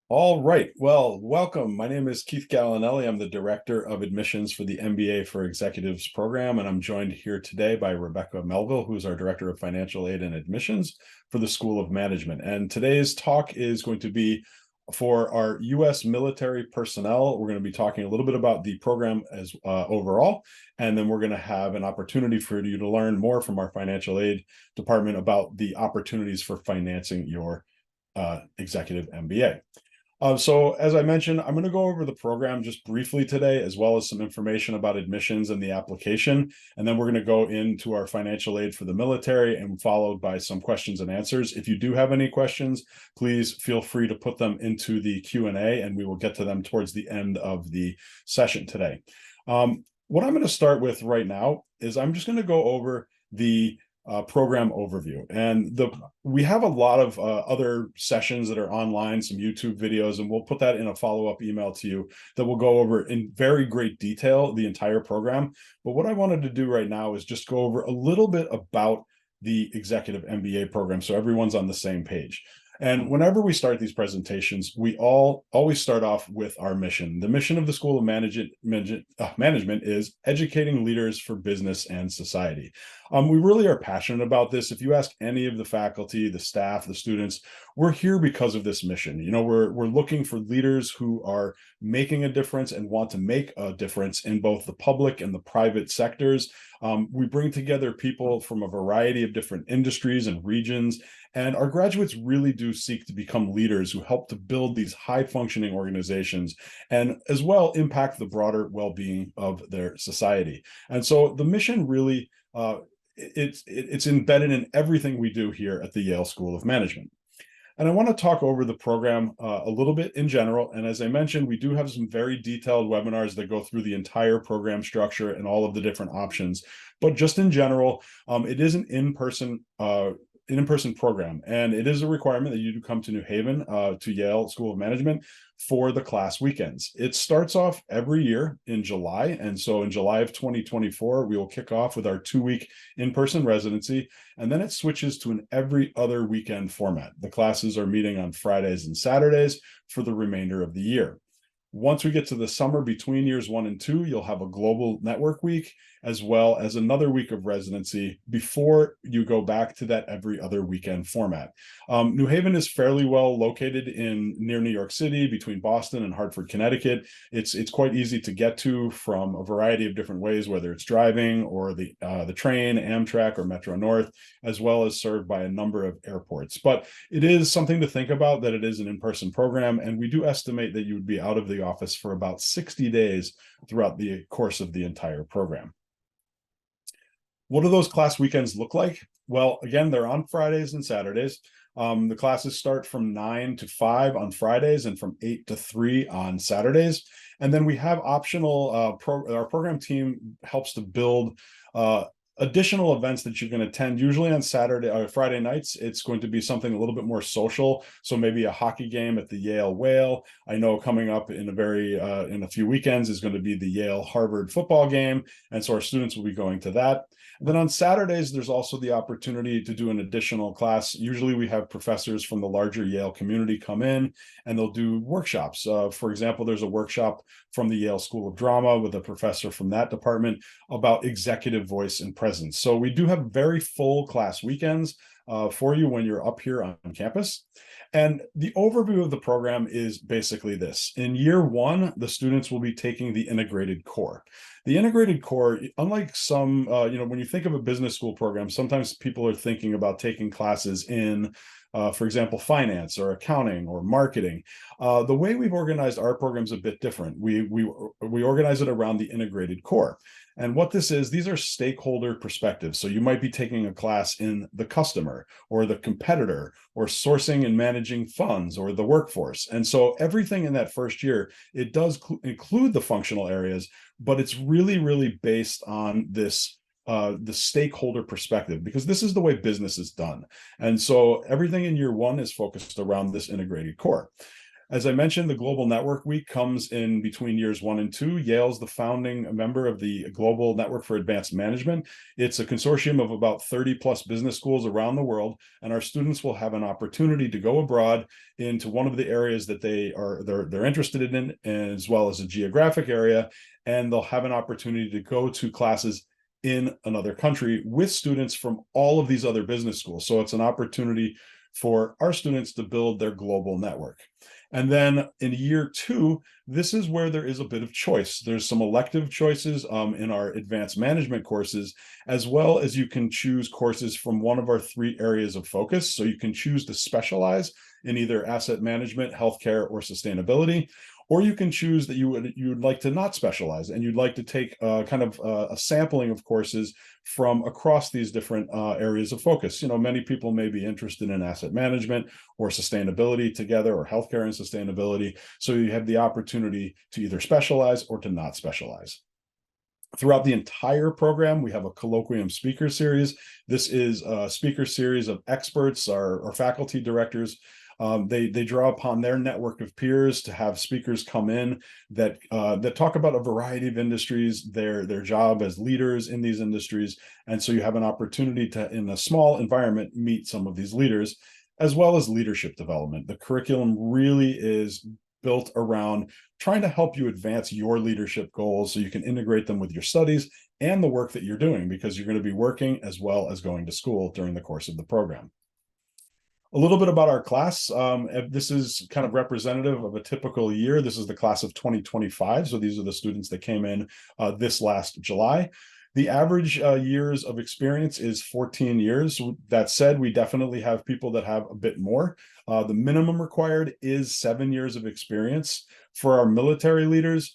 All right. Well, welcome. My name is Keith Gallinelli. I'm the Director of Admissions for the MBA for Executives program, and I'm joined here today by Rebecca Melville, who's our Director of Financial Aid and Admissions for the School of Management. And today's talk is going to be for our U.S. military personnel. We're going to be talking a little bit about the program as overall, and then we're going to have an opportunity for you to learn more from our financial aid department about the opportunities for financing your executive MBA. So as I mentioned, I'm going to go over the program just briefly today, as well as some information about admissions and the application. And then we're going to go into our financial aid for the military and followed by some questions and answers. If you do have any questions, please feel free to put them into the Q&A and we will get to them towards the end of the session today. What I'm going to start with right now is I'm just going to go over the program overview. And we have a lot of other sessions that are online, some YouTube videos, and we'll put that in a follow-up email to you that will go over in very great detail the entire program. But what I wanted to do right now is just go over a little bit about the Executive MBA program so everyone's on the same page. And whenever we start these presentations, we always start off with our mission. The mission of the School of Management is educating leaders for business and society. We really are passionate about this. If you ask any of the faculty, the staff, the students, we're here because of this mission. You know, we're looking for leaders who are making a difference and want to make a difference in both the public and the private sectors. We bring together people from a variety of different industries and regions, and our graduates really do seek to become leaders who help to build these high-functioning organizations and as well impact the broader well-being of their society. And so the mission really it's embedded in everything we do here at the Yale School of Management. And I want to talk over the program a little bit in general. And as I mentioned, we do have some very detailed webinars that go through the entire program structure and all of the different options. But just in general, it is an in-person program, and it is a requirement that you do come to New Haven, to Yale School of Management for the class weekends. It starts off every year in July, and so in July of 2024, we will kick off with our 2-week in-person residency, and then it switches to an every other weekend format. The classes are meeting on Fridays and Saturdays for the remainder of the year. Once we get to the summer between years 1 and 2, you'll have a global network week, as well as another week of residency before you go back to that every other weekend format. New Haven is fairly well located near New York City, between Boston and Hartford, Connecticut. It's quite easy to get to from a variety of different ways, whether it's driving or the train, Amtrak, or Metro North, as well as served by a number of airports. But it is something to think about that it is an in-person program, and we do estimate that you would be out of the office for about 60 days throughout the course of the entire program. What do those class weekends look like? Well, again, they're on Fridays and Saturdays. The classes start from 9 to 5 on Fridays and from 8 to 3 on Saturdays. And then we have optional, our program team helps to build additional events that you can attend. Usually on Saturday or Friday nights, it's going to be something a little bit more social. So maybe a hockey game at the Yale Whale. I know coming up in a few weekends is going to be the Yale Harvard football game. And so our students will be going to that. And then on Saturdays, there's also the opportunity to do an additional class. Usually we have professors from the larger Yale community come in and they'll do workshops. For example, there's a workshop from the Yale School of Drama with a professor from that department about executive voice and presence. So we do have very full class weekends for you when you're up here on campus. And the overview of the program is basically this. In year 1, the students will be taking the integrated core. The integrated core, unlike some, when you think of a business school program, sometimes people are thinking about taking classes in, for example, finance or accounting or marketing. The way we've organized our program is a bit different. We organize it around the integrated core. And what this is, these are stakeholder perspectives. So you might be taking a class in the customer or the competitor or sourcing and managing funds or the workforce. And so everything in that first year, it does include the functional areas, but it's really, really based on this the stakeholder perspective, because this is the way business is done. And so everything in year 1 is focused around this integrated core. As I mentioned, the Global Network Week comes in between years 1 and 2. Yale's the founding member of the Global Network for Advanced Management. It's a consortium of about 30 plus business schools around the world, and our students will have an opportunity to go abroad into one of the areas that they're interested in, as well as a geographic area, and they'll have an opportunity to go to classes in another country with students from all of these other business schools. So it's an opportunity for our students to build their global network. And then in year 2, this is where there is a bit of choice. There's some elective choices in our advanced management courses, as well as you can choose courses from one of our 3 areas of focus. So you can choose to specialize in either asset management, healthcare, or sustainability, or you can choose that you would like to not specialize and you'd like to take kind of a sampling of courses from across these different areas of focus. Many people may be interested in asset management or sustainability together, or healthcare and sustainability. So you have the opportunity to either specialize or to not specialize. Throughout the entire program, we have a colloquium speaker series. This is a speaker series of experts, our faculty directors. They draw upon their network of peers to have speakers come in that talk about a variety of industries, their job as leaders in these industries. And so you have an opportunity to, in a small environment, meet some of these leaders, as well as leadership development. The curriculum really is built around trying to help you advance your leadership goals so you can integrate them with your studies and the work that you're doing, because you're going to be working as well as going to school during the course of the program. A little bit about our class. This is kind of representative of a typical year. This is the class of 2025. So these are the students that came in this last July. The average years of experience is 14 years. That said, we definitely have people that have a bit more. The minimum required is 7 years of experience. For our military leaders,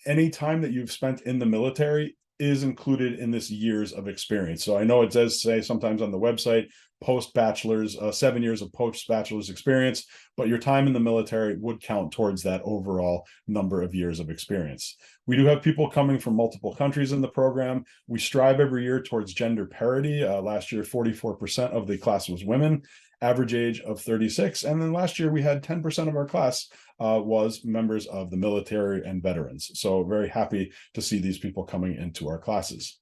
any time that you've spent in the military is included in this years of experience. So I know it does say sometimes on the website, post-bachelor's, 7 years of post-bachelor's experience, but your time in the military would count towards that overall number of years of experience. We do have people coming from multiple countries in the program. We strive every year towards gender parity. Last year, 44% of the class was women, average age of 36. And then last year, we had 10% of our class was members of the military and veterans. So very happy to see these people coming into our classes.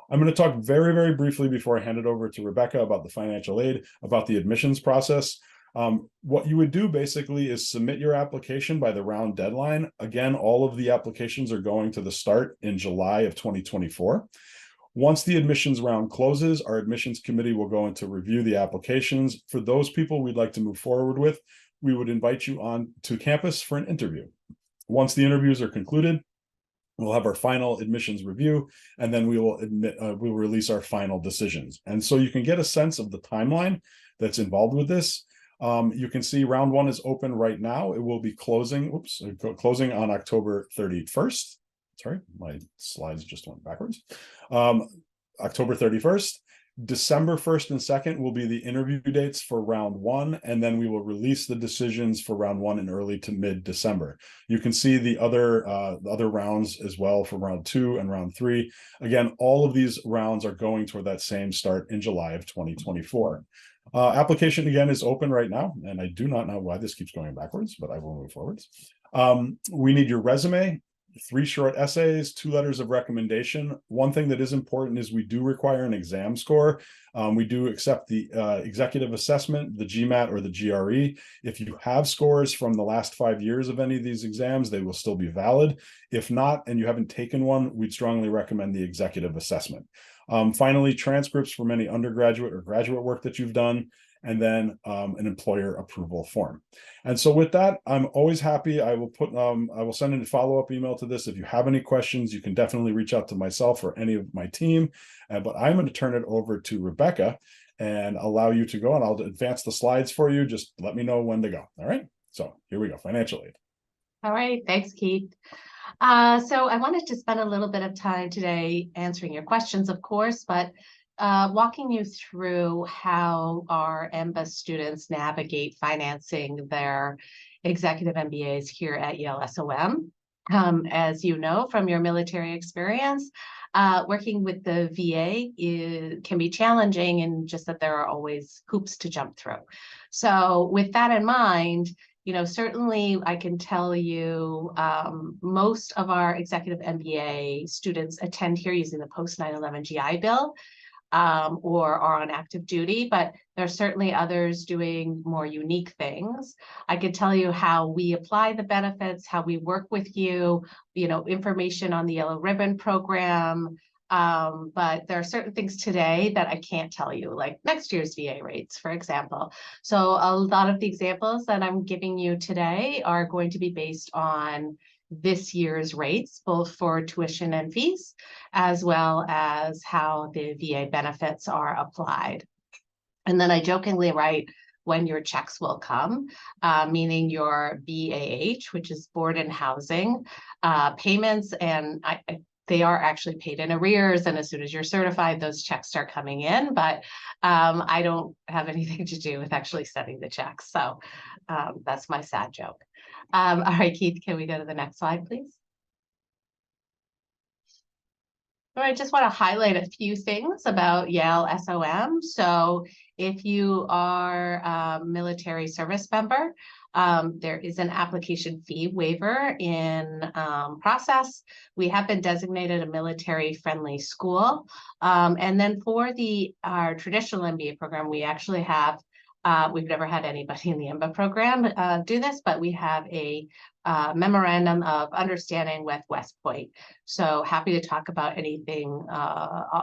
I'm going to talk very, very briefly before I hand it over to Rebecca about the financial aid, about the admissions process. What you would do basically is submit your application by the round deadline. Again, all of the applications are going to the start in July of 2024. Once the admissions round closes, our admissions committee will go into review the applications. For those people we'd like to move forward with, we would invite you on to campus for an interview. Once the interviews are concluded, we'll have our final admissions review, and then we will release our final decisions. And so you can get a sense of the timeline that's involved with this. You can see round 1 is open right now. It will be closing on October 31st. Sorry, my slides just went backwards. October 31st. December 1st and 2nd will be the interview dates for round 1, and then we will release the decisions for round 1 in early to mid-December. You can see the other rounds as well for round 2 and round 3. Again, all of these rounds are going toward that same start in July of 2024. Application again is open right now, and I do not know why this keeps going backwards, but I will move forwards. We need your resume, 3 short essays, 2 letters of recommendation. One thing that is important is we do require an exam score. We do accept the executive assessment, the GMAT or the GRE. If you have scores from the last 5 years of any of these exams, they will still be valid. If not, and you haven't taken one, we'd strongly recommend the executive assessment. Finally, transcripts from any undergraduate or graduate work that you've done, and then an employer approval form. And so with that, I'm always happy. I will send in a follow-up email to this. If you have any questions, you can definitely reach out to myself or any of my team. But I'm going to turn it over to Rebecca and allow you to go, and I'll advance the slides for you. Just let me know when to go. All right. So here we go. Financial aid. All right. Thanks, Keith. So I wanted to spend a little bit of time today answering your questions, of course, but walking you through how our MBA students navigate financing their executive MBAs here at Yale SOM. As you know from your military experience, working with the VA can be challenging, in just that there are always hoops to jump through. So with that in mind, certainly I can tell you most of our executive MBA students attend here using the post 9/11 GI Bill, or are on active duty, but there are certainly others doing more unique things. I could tell you how we apply the benefits, how we work with you, information on the Yellow Ribbon program. But there are certain things today that I can't tell you, like next year's VA rates, for example. So a lot of the examples that I'm giving you today are going to be based on this year's rates, both for tuition and fees, as well as how the VA benefits are applied. And then I jokingly write when your checks will come, meaning your BAH, which is board and housing payments, and they are actually paid in arrears. And as soon as you're certified, those checks start coming in, but I don't have anything to do with actually sending the checks. So that's my sad joke. All right, Keith, can we go to the next slide, please? I just want to highlight a few things about Yale SOM. So if you are a military service member, there is an application fee waiver in process. We have been designated a military-friendly school. And then for our traditional MBA program, we actually have, we've never had anybody in the MBA program do this, but we have a memorandum of understanding with West Point. So happy to talk about anything,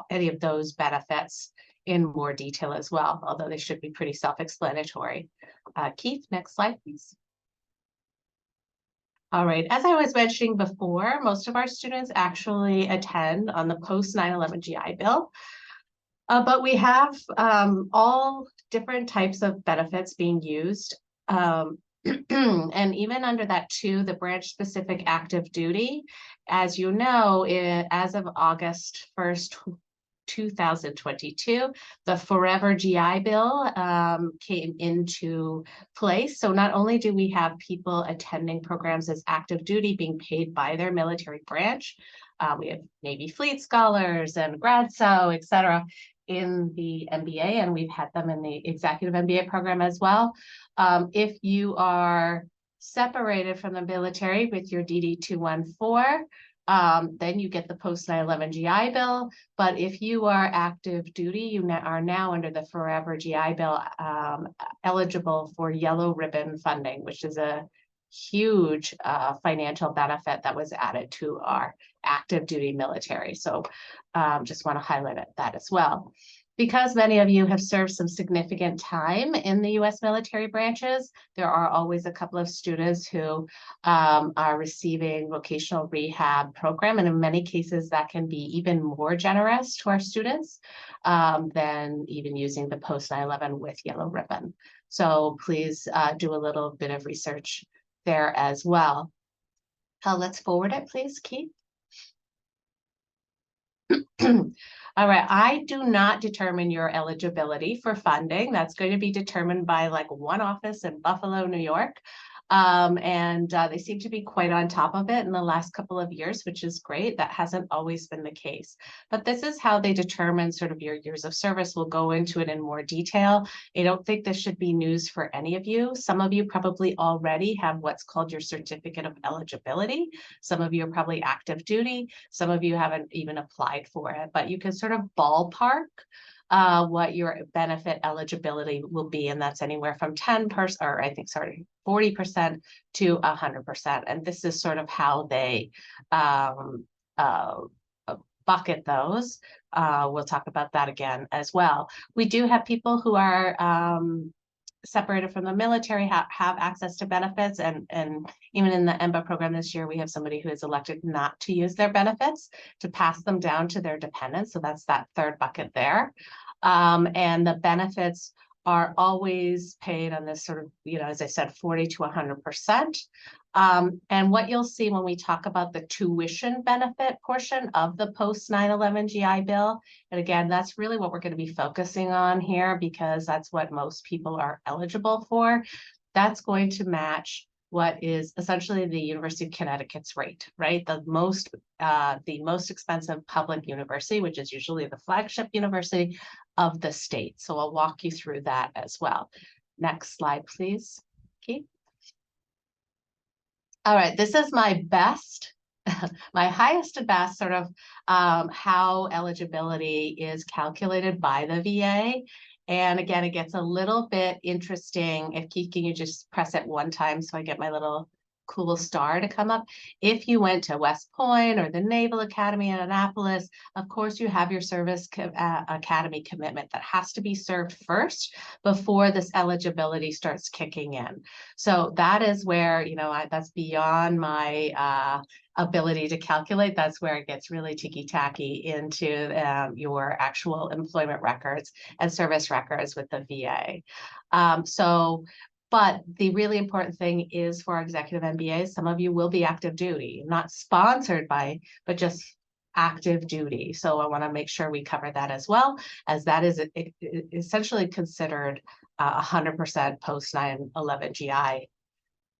any of those benefits in more detail as well, although they should be pretty self-explanatory. Keith, next slide, please. All right, as I was mentioning before, most of our students actually attend on the post 9/11 GI Bill. But we have all different types of benefits being used. And even under that too, the branch specific active duty, as you know, as of August 1st, 2022, the Forever GI Bill came into place. So not only do we have people attending programs as active duty being paid by their military branch, we have Navy Fleet Scholars and GradSo, et cetera, in the MBA, and we've had them in the executive MBA program as well. If you are separated from the military with your DD 214, then you get the post 9/11 GI Bill. But if you are active duty, you are now under the Forever GI Bill eligible for Yellow Ribbon funding, which is a huge financial benefit that was added to our active duty military. So just want to highlight that as well. Because many of you have served some significant time in the U.S. military branches, there are always a couple of students who are receiving vocational rehab program. And in many cases, that can be even more generous to our students than even using the post 9/11 with Yellow Ribbon. So please do a little bit of research there as well. Let's forward it, please, Keith. All right, I do not determine your eligibility for funding. That's going to be determined by like one office in Buffalo, New York. And they seem to be quite on top of it in the last couple of years, which is great. That hasn't always been the case. But this is how they determine sort of your years of service. We'll go into it in more detail. I don't think this should be news for any of you. Some of you probably already have what's called your certificate of eligibility. Some of you are probably active duty. Some of you haven't even applied for it, but you can sort of ballpark what your benefit eligibility will be, and that's anywhere from 10%, or I think, sorry, 40% to 100%. And this is sort of how they bucket those. We'll talk about that again as well. We do have people who are separated from the military, have access to benefits, and even in the MBA program this year, we have somebody who has elected not to use their benefits, to pass them down to their dependents. So that's that third bucket there. And the benefits are always paid on this sort of, as I said, 40 to 100%. And what you'll see when we talk about the tuition benefit portion of the post 9/11 GI Bill, and again, that's really what we're going to be focusing on here, because that's what most people are eligible for. That's going to match what is essentially the University of Connecticut's rate, right? The most expensive public university, which is usually the flagship university of the state. So I'll walk you through that as well. Next slide, please, Keith. All right, this is my best, my highest to best sort of how eligibility is calculated by the VA. And again, it gets a little bit interesting. If Keith, can you just press it one time so I get my little cool star to come up? If you went to West Point or the Naval Academy in Annapolis, of course you have your service academy commitment that has to be served first before this eligibility starts kicking in. So that is where, you know, that's beyond my ability to calculate. That's where it gets really ticky-tacky into your actual employment records and service records with the VA. But the really important thing is for executive MBAs, some of you will be active duty, not sponsored by, but just active duty. So I want to make sure we cover that as well, as that is essentially considered 100% post 9/11 GI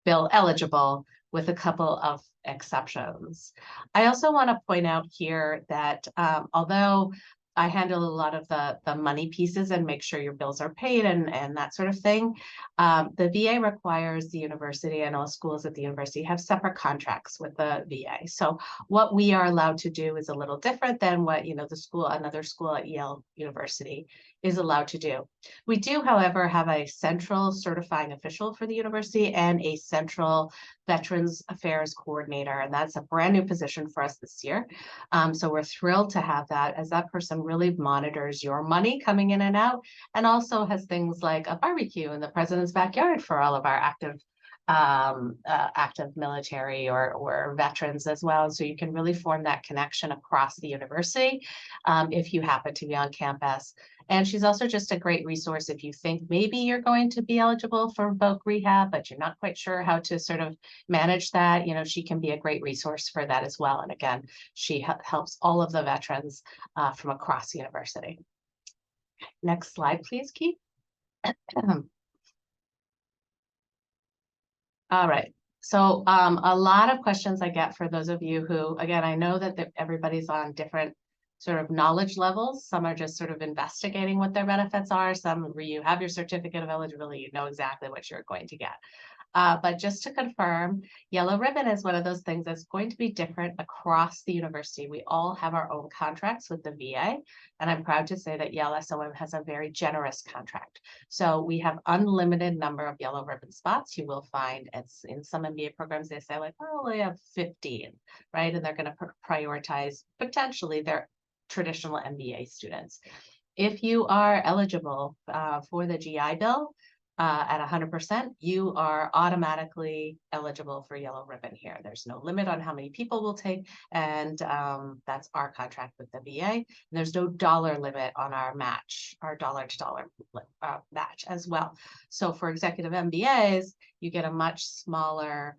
Bill eligible, with a couple of exceptions. I also want to point out here that although I handle a lot of the money pieces and make sure your bills are paid and that sort of thing, the VA requires the university, and all schools at the university have separate contracts with the VA. So what we are allowed to do is a little different than what, you know, another school at Yale University is allowed to do. We do, however, have a central certifying official for the university and a central Veterans Affairs coordinator, and that's a brand new position for us this year. So we're thrilled to have that, as that person really monitors your money coming in and out, and also has things like a barbecue in the president's backyard for all of our active military or veterans as well. So you can really form that connection across the university if you happen to be on campus. And she's also just a great resource if you think maybe you're going to be eligible for VOC rehab, but you're not quite sure how to sort of manage that. You know, she can be a great resource for that as well. And again, she helps all of the veterans from across the university. Next slide, please, Keith. All right. So a lot of questions I get for those of you who, again, I know that everybody's on different sort of knowledge levels. Some are just sort of investigating what their benefits are. Some where you have your certificate of eligibility, you know exactly what you're going to get. But just to confirm, Yellow Ribbon is one of those things that's going to be different across the university. We all have our own contracts with the VA, and I'm proud to say that Yale SOM has a very generous contract. So we have unlimited number of Yellow Ribbon spots. You will find it's in some MBA programs, they say like, oh, we have 15, right? And they're going to prioritize potentially their traditional MBA students. If you are eligible for the GI Bill, at 100%, you are automatically eligible for Yellow Ribbon here. There's no limit on how many people will take, and that's our contract with the VA. And there's no dollar limit on our match, our dollar-to-dollar match as well. So for executive MBAs, you get a much smaller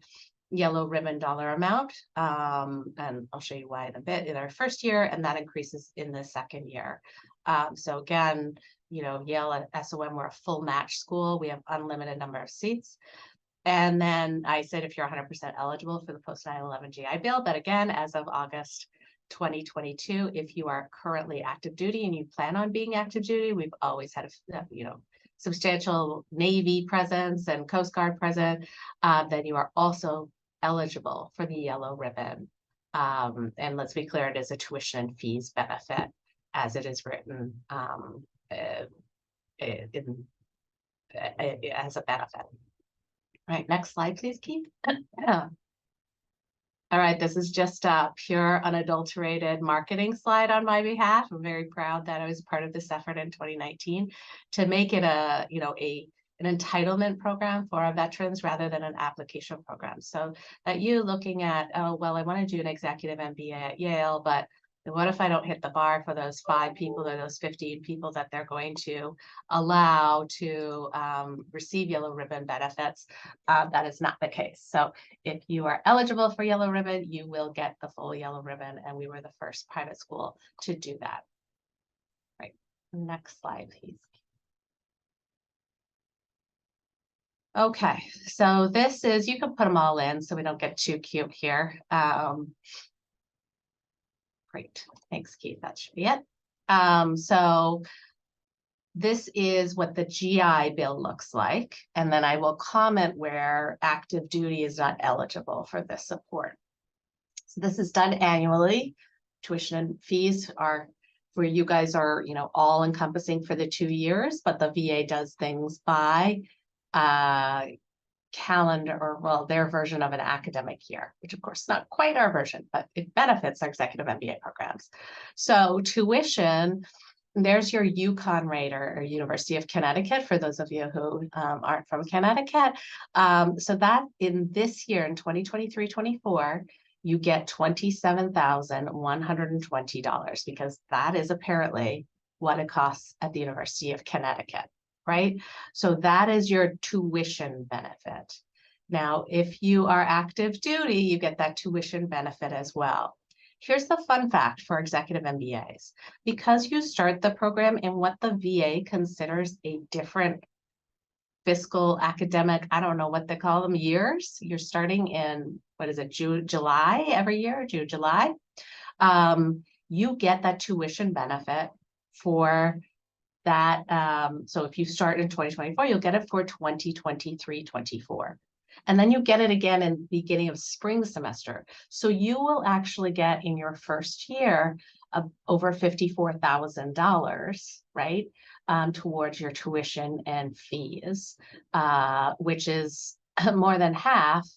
Yellow Ribbon dollar amount, and I'll show you why in a bit, in our first year, and that increases in the second year. So again, you know, Yale at SOM, we're a full match school. We have unlimited number of seats. And then I said, if you're 100% eligible for the post 9/11 GI Bill, but again, as of August 2022, if you are currently active duty and you plan on being active duty, we've always had a, you know, substantial Navy presence and Coast Guard presence, then you are also eligible for the Yellow Ribbon. And let's be clear, it is a tuition and fees benefit as it is written as a benefit. Right, next slide, please, Keith. All right, this is just a pure, unadulterated marketing slide on my behalf. I'm very proud that I was part of this effort in 2019 to make it a, you know, an entitlement program for our veterans rather than an application program. So that you looking at, oh, well, I want to do an executive MBA at Yale, but what if I don't hit the bar for those 5 people or those 15 people that they're going to allow to receive Yellow Ribbon benefits? That is not the case. So if you are eligible for Yellow Ribbon, you will get the full Yellow Ribbon, and we were the first private school to do that. Right, next slide, please. Okay, so this is, you can put them all in so we don't get too cute here. Great, thanks, Keith, that should be it. So this is what the GI Bill looks like. And then I will comment where active duty is not eligible for this support. So this is done annually. Tuition and fees are where you guys are, all encompassing for the 2 years, but the VA does things by calendar, or well, their version of an academic year, which of course is not quite our version, but it benefits our executive MBA programs. So tuition, there's your UConn rate, or University of Connecticut, for those of you who aren't from Connecticut. So that in this year, in 2023-24, you get $27,120, because that is apparently what it costs at the University of Connecticut, right? So that is your tuition benefit. Now, if you are active duty, you get that tuition benefit as well. Here's the fun fact for executive MBAs. Because you start the program in what the VA considers a different fiscal, academic, I don't know what they call them, years. You're starting in, what is it, July every year, June, July. You get that tuition benefit for that. So if you start in 2024, you'll get it for 2023-24. And then you get it again in the beginning of spring semester. So you will actually get in your first year over $54,000, right? Towards your tuition and fees, which is more than half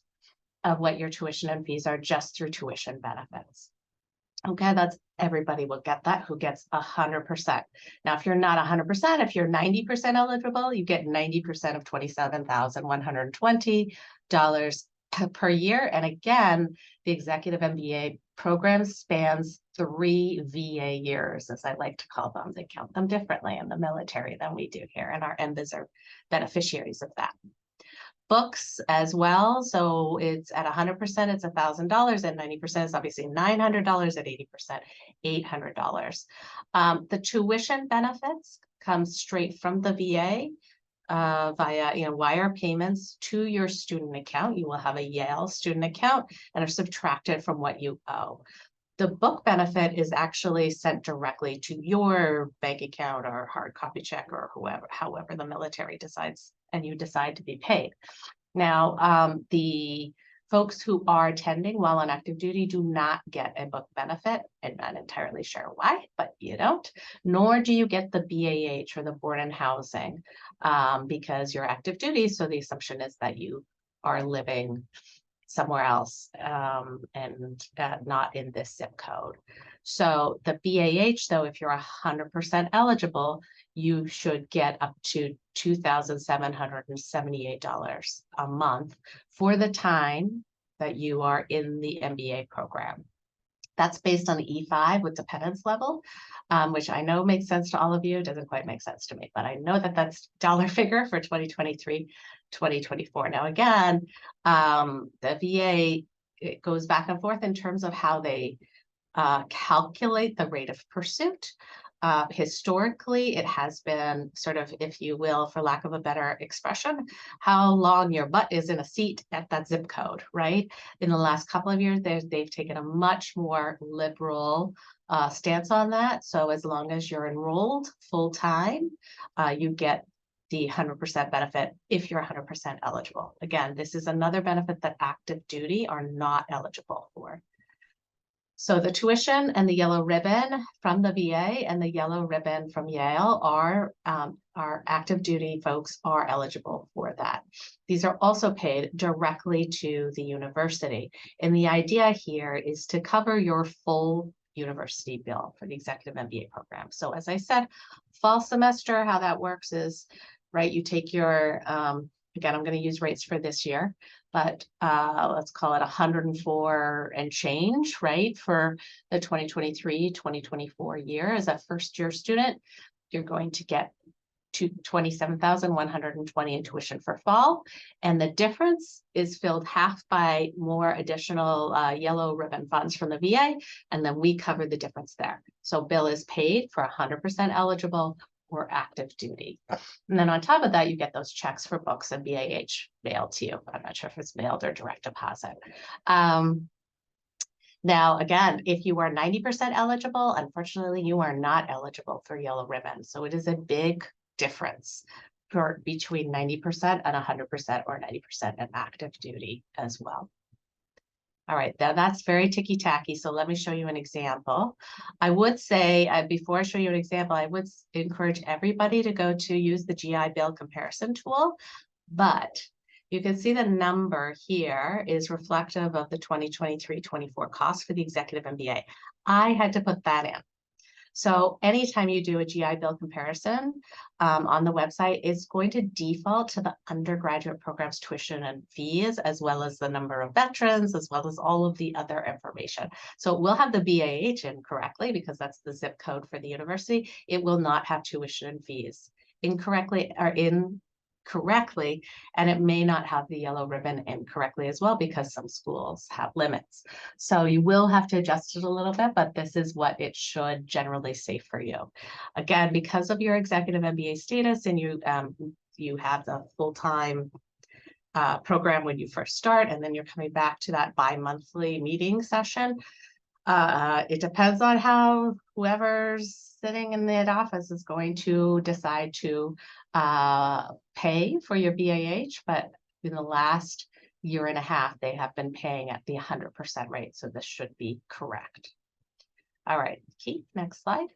of what your tuition and fees are just through tuition benefits. Okay, that's everybody will get that who gets 100%. Now, if you're not 100%, if you're 90% eligible, you get 90% of $27,120 per year. And again, the executive MBA program spans 3 VA years, as I like to call them. They count them differently in the military than we do here, and our MBAs are beneficiaries of that. Books as well. So it's at 100%, it's $1,000, and 90% is obviously $900, at 80%, $800. The tuition benefits come straight from the VA via wire payments to your student account. You will have a Yale student account and are subtracted from what you owe. The book benefit is actually sent directly to your bank account or hard copy check, or however the military decides and you decide to be paid. Now, the folks who are attending while on active duty do not get a book benefit. I'm not entirely sure why, but you don't, nor do you get the BAH, or the board and housing, because you're active duty. So the assumption is that you are living somewhere else and not in this zip code. So the BAH, though, if you're 100% eligible, you should get up to $2,778 a month for the time that you are in the MBA program. That's based on the E5 with dependence level, which I know makes sense to all of you. It doesn't quite make sense to me, but I know that that's dollar figure for 2023-2024. Now, again, the VA, it goes back and forth in terms of how they calculate the rate of pursuit. Historically, it has been sort of, if you will, for lack of a better expression, how long your butt is in a seat at that zip code, right? In the last couple of years, they've taken a much more liberal stance on that. So as long as you're enrolled full time, you get the 100% benefit if you're 100% eligible. Again, this is another benefit that active duty are not eligible for. So the tuition and the yellow ribbon from the VA and the yellow ribbon from Yale are our active duty folks are eligible for that. These are also paid directly to the university. And the idea here is to cover your full university bill for the executive MBA program. So as I said, fall semester, how that works is, right, you take your, again, I'm going to use rates for this year, but let's call it 104 and change, right? For the 2023-2024 year as a first year student, you're going to get to $27,120 in tuition for fall. And the difference is filled half by more additional yellow ribbon funds from the VA. And then we cover the difference there. So bill is paid for 100% eligible or active duty. And then on top of that, you get those checks for books and BAH mailed to you. I'm not sure if it's mailed or direct deposit. Now, again, if you are 90% eligible, unfortunately, you are not eligible for yellow ribbon. So it is a big difference for between 90% and 100% or 90% in active duty as well. All right, now that's very ticky-tacky, so let me show you an example. I would say, before I show you an example, I would encourage everybody to go to use the GI Bill comparison tool, but you can see the number here is reflective of the 2023-24 cost for the executive MBA. I had to put that in. So anytime you do a GI Bill comparison on the website, it's going to default to the undergraduate program's tuition and fees, as well as the number of veterans, as well as all of the other information. So it will have the BAH in correctly because that's the zip code for the university. It will not have tuition and fees incorrectly, and it may not have the yellow ribbon incorrectly as well because some schools have limits. So you will have to adjust it a little bit, but this is what it should generally say for you. Again, because of your executive MBA status and you have the full-time program when you first start, and then you're coming back to that bi-monthly meeting session. It depends on how whoever's sitting in that office is going to decide to pay for your BAH, but in the last year and a half, they have been paying at the 100% rate, so this should be correct. All right, Keith, next slide.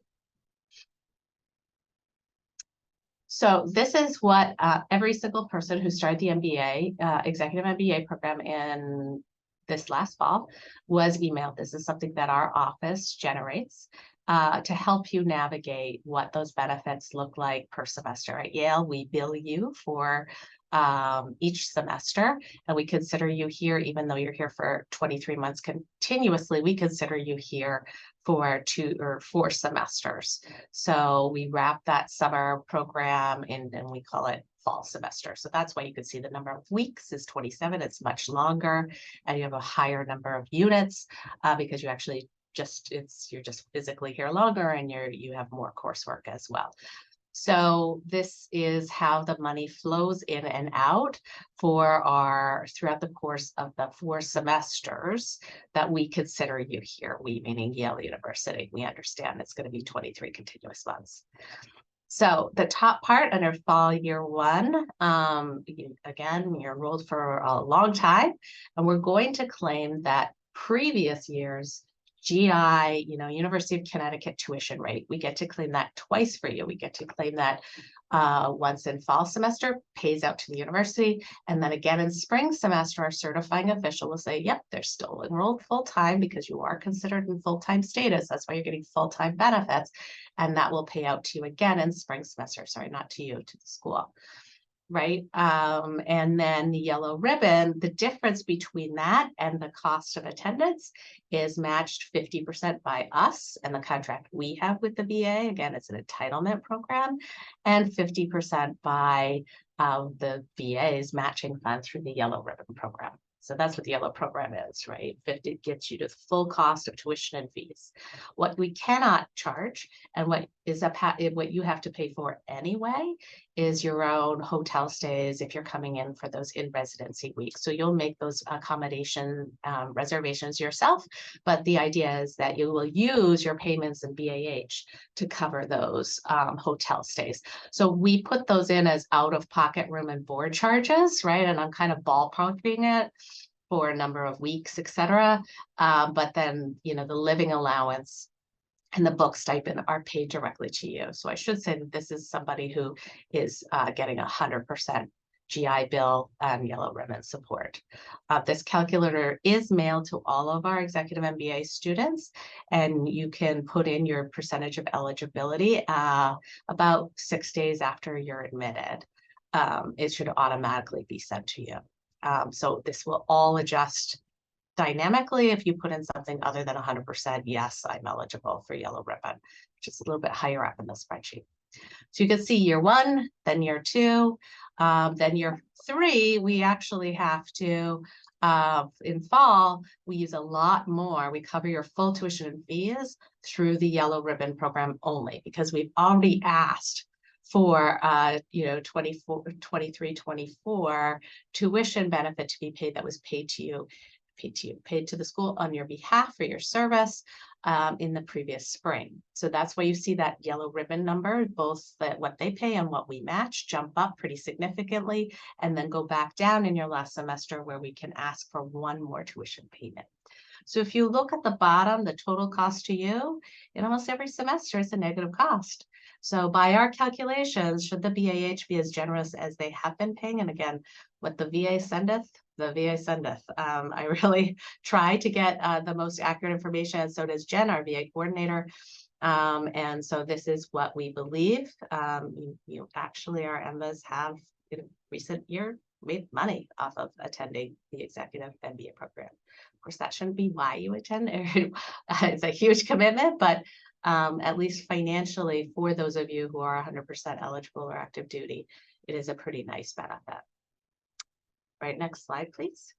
So this is what every single person who started the MBA, executive MBA program in this last fall was emailed. This is something that our office generates to help you navigate what those benefits look like per semester. At Yale, we bill you for each semester, and we consider you here, even though you're here for 23 months continuously, we consider you here for 2 or 4 semesters. So we wrap that summer program in, and we call it fall semester. So that's why you can see the number of weeks is 27. It's much longer, and you have a higher number of units because you actually you're just physically here longer, and you have more coursework as well. So this is how the money flows in and out throughout the course of the 4 semesters that we consider you here. We meaning Yale University. We understand it's going to be 23 continuous months. So the top part under fall year 1, again, you're enrolled for a long time, and we're going to claim that previous years GI, University of Connecticut tuition rate. We get to claim that twice for you. We get to claim that once in fall semester, pays out to the university, and then again in spring semester, our certifying official will say, yep, they're still enrolled full-time because you are considered in full-time status. That's why you're getting full-time benefits, and that will pay out to you again in spring semester. Sorry, not to you, to the school. Right? And then the yellow ribbon, the difference between that and the cost of attendance is matched 50% by us and the contract we have with the VA. Again, it's an entitlement program, and 50% by the VA's matching fund through the yellow ribbon program. So that's what the yellow program is, right? 50 gets you to the full cost of tuition and fees. What we cannot charge, and what you have to pay for anyway, is your own hotel stays if you're coming in for those in-residency weeks. So you'll make those accommodation reservations yourself, but the idea is that you will use your payments in BAH to cover those hotel stays. So we put those in as out-of-pocket room and board charges, right? And I'm kind of ballparking it for a number of weeks, etc. But then, the living allowance and the book stipend are paid directly to you. So I should say that this is somebody who is getting 100% GI Bill and yellow ribbon support. This calculator is mailed to all of our executive MBA students, and you can put in your percentage of eligibility about 6 days after you're admitted. It should automatically be sent to you. So this will all adjust dynamically if you put in something other than 100%. Yes, I'm eligible for yellow ribbon, which is a little bit higher up in the spreadsheet. So you can see year 1, then year 2, then year 3, we actually have to, in fall, we use a lot more. We cover your full tuition and fees through the yellow ribbon program only, because we've already asked for 23-24 tuition benefit to be paid that was paid to the school on your behalf for your service. in the previous spring. So that's why you see that yellow ribbon number, both what they pay and what we match jump up pretty significantly, and then go back down in your last semester where we can ask for one more tuition payment. So if you look at the bottom, the total cost to you, in almost every semester is a negative cost. So by our calculations, should the BAH be as generous as they have been paying? And again, what the VA sendeth, the VA sendeth. I really try to get the most accurate information, and so does Jen, our VA coordinator. And so this is what we believe. Actually, our MBAs have in recent year made money off of attending the executive MBA program. Of course, that shouldn't be why you attend. It's a huge commitment, but at least financially, for those of you who are 100% eligible or active duty, it is a pretty nice benefit. Right, next slide, please.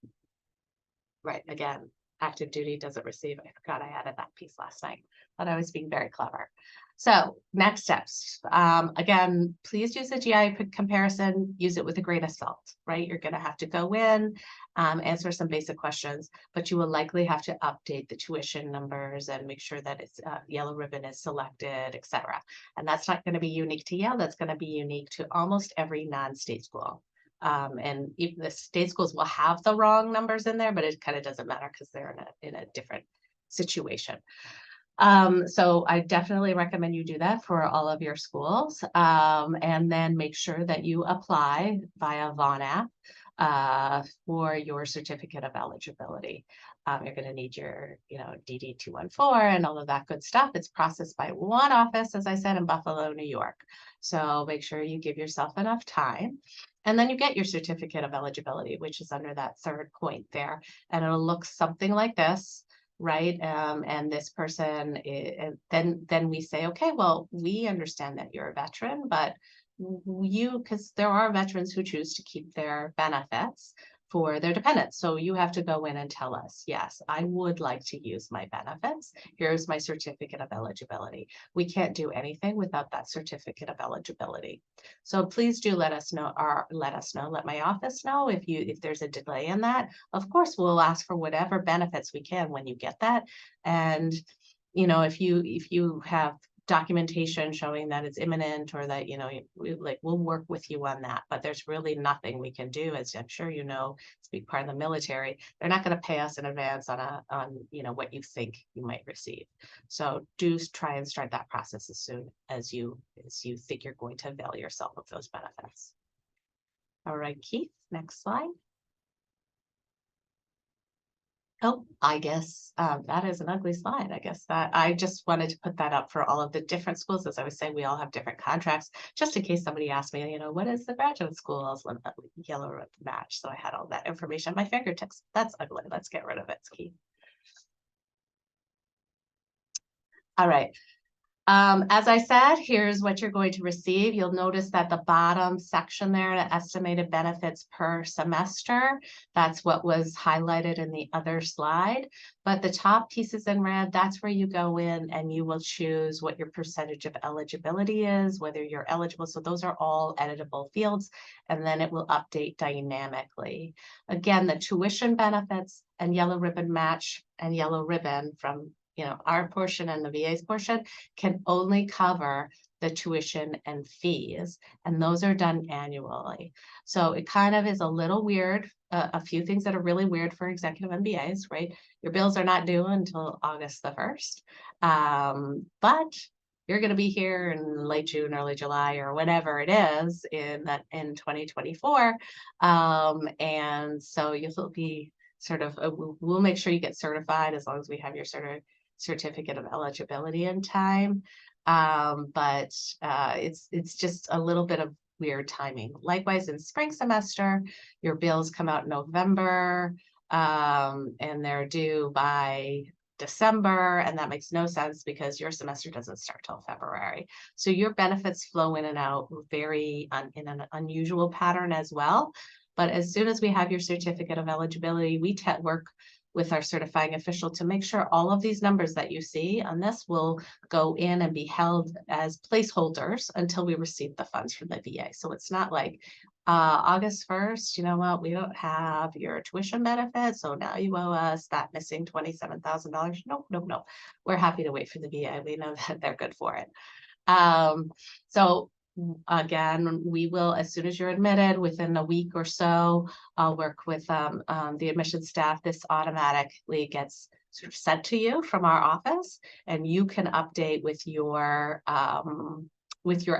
Right, again, active duty doesn't receive. I forgot I added that piece last night, but I was being very clever. So next steps. Again, please use the GI comparison, use it with a grain of salt, right? You're gonna have to go in, answer some basic questions, but you will likely have to update the tuition numbers and make sure that it's yellow ribbon is selected, etc. And that's not gonna be unique to Yale, that's gonna be unique to almost every non-state school. And even the state schools will have the wrong numbers in there, but it kind of doesn't matter because they're in a different situation. So I definitely recommend you do that for all of your schools, and then make sure that you apply via Vaughn app for your certificate of eligibility. You're going to need your, DD 214 and all of that good stuff. It's processed by one office, as I said, in Buffalo, New York. So make sure you give yourself enough time. And then you get your certificate of eligibility, which is under that third point there. And it'll look something like this, right? And this person, then we say, okay, well, we understand that you're a veteran, but because there are veterans who choose to keep their benefits for their dependents. So you have to go in and tell us, yes, I would like to use my benefits. Here's my certificate of eligibility. We can't do anything without that certificate of eligibility. So please do let us know, let my office know if there's a delay in that. Of course, we'll ask for whatever benefits we can when you get that. And if you have documentation showing that it's imminent or that we'll work with you on that, but there's really nothing we can do, as I'm sure it's a big part of the military. They're not going to pay us in advance on what you think you might receive. So do try and start that process as soon as you think you're going to avail yourself of those benefits. All right, Keith, next slide. Oh, I guess that is an ugly slide. I guess that I just wanted to put that up for all of the different schools. As I was saying, we all have different contracts, just in case somebody asked me, what is the graduate school? I was yellow ribbon match. So I had all that information at my fingertips. That's ugly. Let's get rid of it, Keith. All right. As I said, here's what you're going to receive. You'll notice that the bottom section there, the estimated benefits per semester, that's what was highlighted in the other slide. But the top pieces in red, that's where you go in and you will choose what your percentage of eligibility is, whether you're eligible. So those are all editable fields, and then it will update dynamically. Again, the tuition benefits and yellow ribbon match and yellow ribbon from our portion and the VA's portion can only cover the tuition and fees, and those are done annually. So it kind of is a little weird. A few things that are really weird for executive MBAs, right? Your bills are not due until August the 1st, but you're going to be here in late June, early July, or whatever it is in 2024, and so you'll be we'll make sure you get certified as long as we have your certificate of eligibility in time. But it's just a little bit of weird timing. Likewise, in spring semester, your bills come out in November, and they're due by December, and that makes no sense because your semester doesn't start till February. So your benefits flow in and out in an unusual pattern as well. But as soon as we have your certificate of eligibility, we work with our certifying official to make sure all of these numbers that you see on this will go in and be held as placeholders until we receive the funds from the VA. So it's not like August 1st, you know what, we don't have your tuition benefit, so now you owe us that missing $27,000. Nope, nope, nope. We're happy to wait for the VA. We know that they're good for it. So again, we will, as soon as you're admitted, within a week or so, I'll work with the admissions staff. This automatically gets sort of sent to you from our office, and you can update with your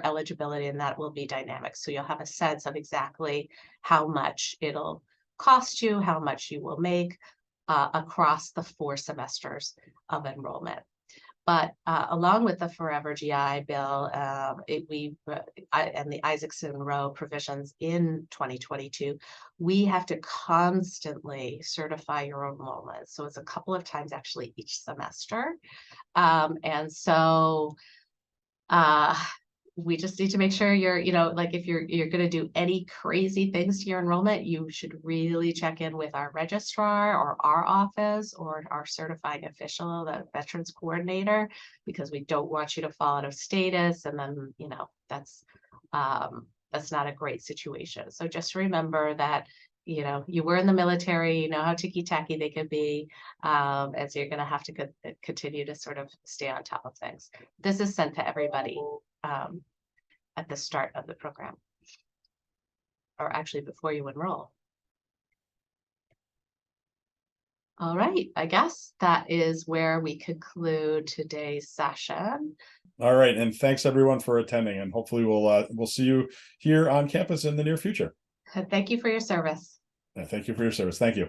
eligibility, and that will be dynamic. So you'll have a sense of exactly how much it'll cost you, how much you will make across the 4 semesters of enrollment. But along with the Forever GI Bill, and the Isaacson Row provisions in 2022, we have to constantly certify your enrollment. So it's a couple of times actually each semester. And so we just need to make sure you're, like if you're going to do any crazy things to your enrollment, you should really check in with our registrar or our office or our certifying official, the veterans coordinator, because we don't want you to fall out of status. And then, that's not a great situation. So just remember that, you were in the military, you know how ticky-tacky they could be. And so you're going to have to continue to sort of stay on top of things. This is sent to everybody at the start of the program, or actually before you enroll. All right, I guess that is where we conclude today's session. All right, and thanks everyone for attending, and hopefully we'll see you here on campus in the near future. Thank you for your service. Thank you for your service. Thank you.